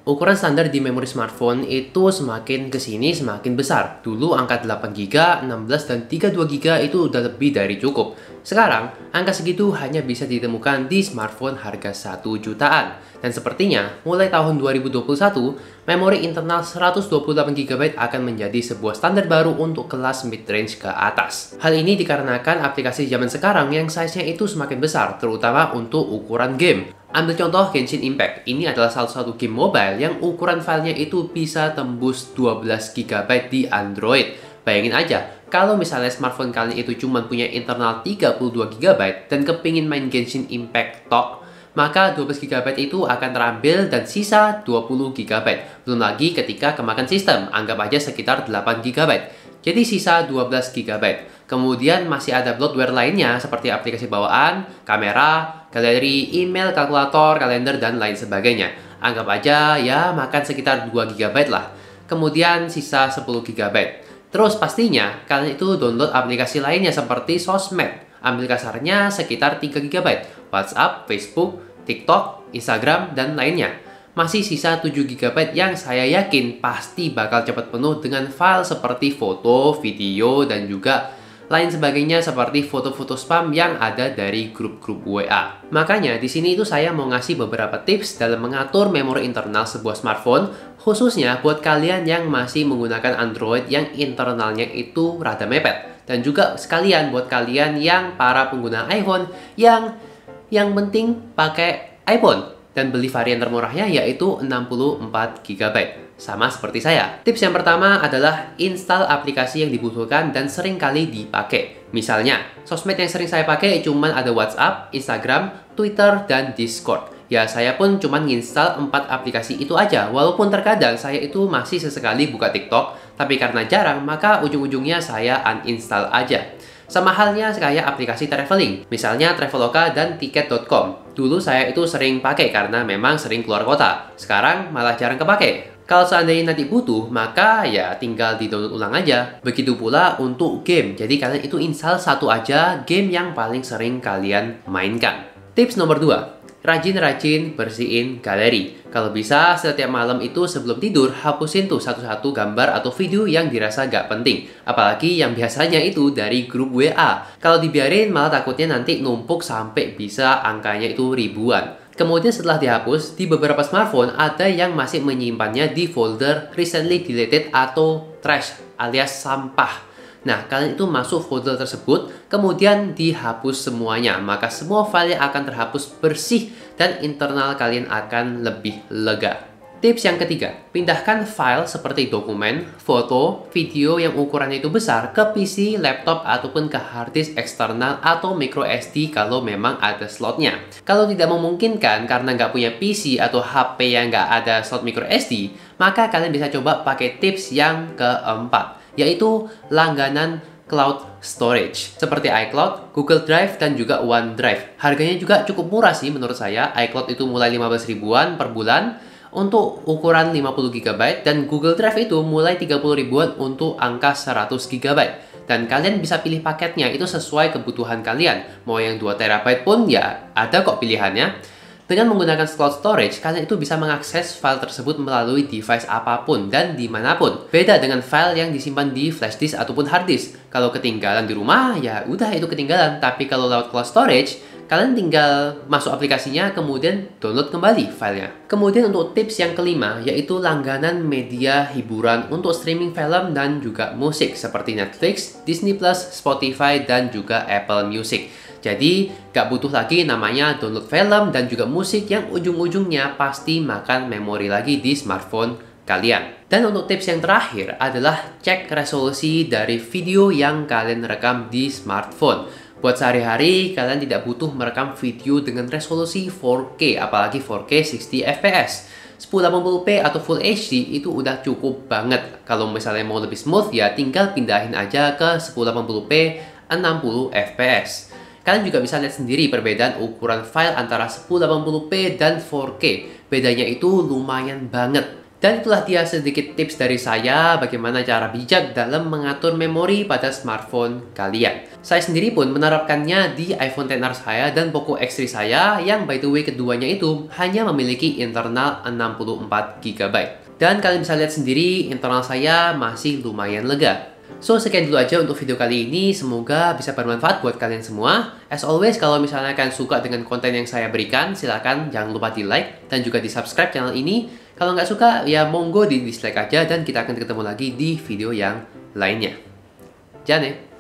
Ukuran standar di memori smartphone itu semakin kesini semakin besar. Dulu angka 8 GB, 16 dan 32 GB itu udah lebih dari cukup. Sekarang, angka segitu hanya bisa ditemukan di smartphone harga 1 jutaan. Dan sepertinya, mulai tahun 2021, memori internal 128 GB akan menjadi sebuah standar baru untuk kelas mid-range ke atas. Hal ini dikarenakan aplikasi zaman sekarang yang size-nya itu semakin besar, terutama untuk ukuran game. Ambil contoh Genshin Impact, ini adalah salah satu game mobile yang ukuran filenya itu bisa tembus 12 GB di Android. Bayangin aja, kalau misalnya smartphone kalian itu cuma punya internal 32 GB dan kepingin main Genshin Impact tok, maka 12 GB itu akan terambil dan sisa 20 GB. Belum lagi ketika kemakan sistem, anggap aja sekitar 8 GB. Jadi sisa 12 GB. Kemudian masih ada bloatware lainnya seperti aplikasi bawaan, kamera, galeri, email, kalkulator, kalender, dan lain sebagainya. Anggap aja ya makan sekitar 2 GB lah. Kemudian sisa 10 GB. Terus pastinya kalian itu download aplikasi lainnya seperti sosmed. Ambil kasarnya sekitar 3 GB. WhatsApp, Facebook, TikTok, Instagram, dan lainnya. Masih sisa 7 GB yang saya yakin pasti bakal cepat penuh dengan file seperti foto, video, dan juga lain sebagainya seperti foto-foto spam yang ada dari grup-grup WA. Makanya di sini itu saya mau ngasih beberapa tips dalam mengatur memori internal sebuah smartphone, khususnya buat kalian yang masih menggunakan Android yang internalnya itu rada mepet. Dan juga sekalian buat kalian yang para pengguna iPhone yang penting pakai iPhone dan beli varian termurahnya yaitu 64 GB. Sama seperti saya. Tips yang pertama adalah install aplikasi yang dibutuhkan dan sering kali dipakai. Misalnya, sosmed yang sering saya pakai cuma ada WhatsApp, Instagram, Twitter, dan Discord. Ya, saya pun cuma nginstal 4 aplikasi itu aja. Walaupun terkadang saya itu masih sesekali buka TikTok, tapi karena jarang, maka ujung-ujungnya saya uninstall aja. Sama halnya kayak aplikasi traveling, misalnya Traveloka dan Tiket.com. Dulu saya itu sering pakai karena memang sering keluar kota. Sekarang malah jarang kepake. Kalau seandainya nanti butuh, maka ya tinggal di-download ulang aja. Begitu pula untuk game. Jadi kalian itu install satu aja game yang paling sering kalian mainkan. Tips nomor 2. Rajin-rajin bersihin galeri. Kalau bisa, setiap malam itu sebelum tidur, hapusin tuh satu-satu gambar atau video yang dirasa gak penting. Apalagi yang biasanya itu dari grup WA. Kalau dibiarin, malah takutnya nanti numpuk sampai bisa angkanya itu ribuan. Kemudian setelah dihapus, di beberapa smartphone ada yang masih menyimpannya di folder recently deleted atau trash alias sampah. Nah, kalian itu masuk folder tersebut, kemudian dihapus semuanya. Maka semua file akan terhapus bersih dan internal kalian akan lebih lega. Tips yang ketiga, pindahkan file seperti dokumen, foto, video yang ukurannya itu besar ke PC, laptop, ataupun ke harddisk eksternal atau micro SD kalau memang ada slotnya. Kalau tidak memungkinkan karena nggak punya PC atau HP yang nggak ada slot micro SD, maka kalian bisa coba pakai tips yang keempat, yaitu langganan cloud storage seperti iCloud, Google Drive, dan juga OneDrive. Harganya juga cukup murah sih menurut saya. iCloud itu mulai 15 ribuan per bulan untuk ukuran 50 GB dan Google Drive itu mulai 30 ribuan untuk angka 100 GB. Dan kalian bisa pilih paketnya itu sesuai kebutuhan kalian. Mau yang 2 TB pun ya ada kok pilihannya. Dengan menggunakan cloud storage, kalian itu bisa mengakses file tersebut melalui device apapun dan dimanapun. Beda dengan file yang disimpan di flash disk ataupun hard disk. Kalau ketinggalan di rumah, ya udah itu ketinggalan. Tapi kalau lewat cloud storage, kalian tinggal masuk aplikasinya, kemudian download kembali filenya. Kemudian untuk tips yang kelima, yaitu langganan media hiburan untuk streaming film dan juga musik seperti Netflix, Disney+, Spotify, dan juga Apple Music. Jadi, gak butuh lagi namanya download film dan juga musik yang ujung-ujungnya pasti makan memori lagi di smartphone kalian. Dan untuk tips yang terakhir adalah cek resolusi dari video yang kalian rekam di smartphone. Buat sehari-hari, kalian tidak butuh merekam video dengan resolusi 4K, apalagi 4K 60 fps. 1080p atau Full HD itu udah cukup banget. Kalau misalnya mau lebih smooth, ya tinggal pindahin aja ke 1080p 60 fps. Kalian juga bisa lihat sendiri perbedaan ukuran file antara 1080p dan 4K. Bedanya itu lumayan banget. Dan itulah dia sedikit tips dari saya bagaimana cara bijak dalam mengatur memori pada smartphone kalian. Saya sendiri pun menerapkannya di iPhone XR saya dan Poco X3 saya yang by the way keduanya itu hanya memiliki internal 64 GB. Dan kalian bisa lihat sendiri internal saya masih lumayan lega. So, sekian dulu aja untuk video kali ini. Semoga bisa bermanfaat buat kalian semua. As always, kalau misalnya kalian suka dengan konten yang saya berikan, silakan jangan lupa di like dan juga di subscribe channel ini. Kalau nggak suka, ya monggo di dislike aja dan kita akan ketemu lagi di video yang lainnya. Jangan ya.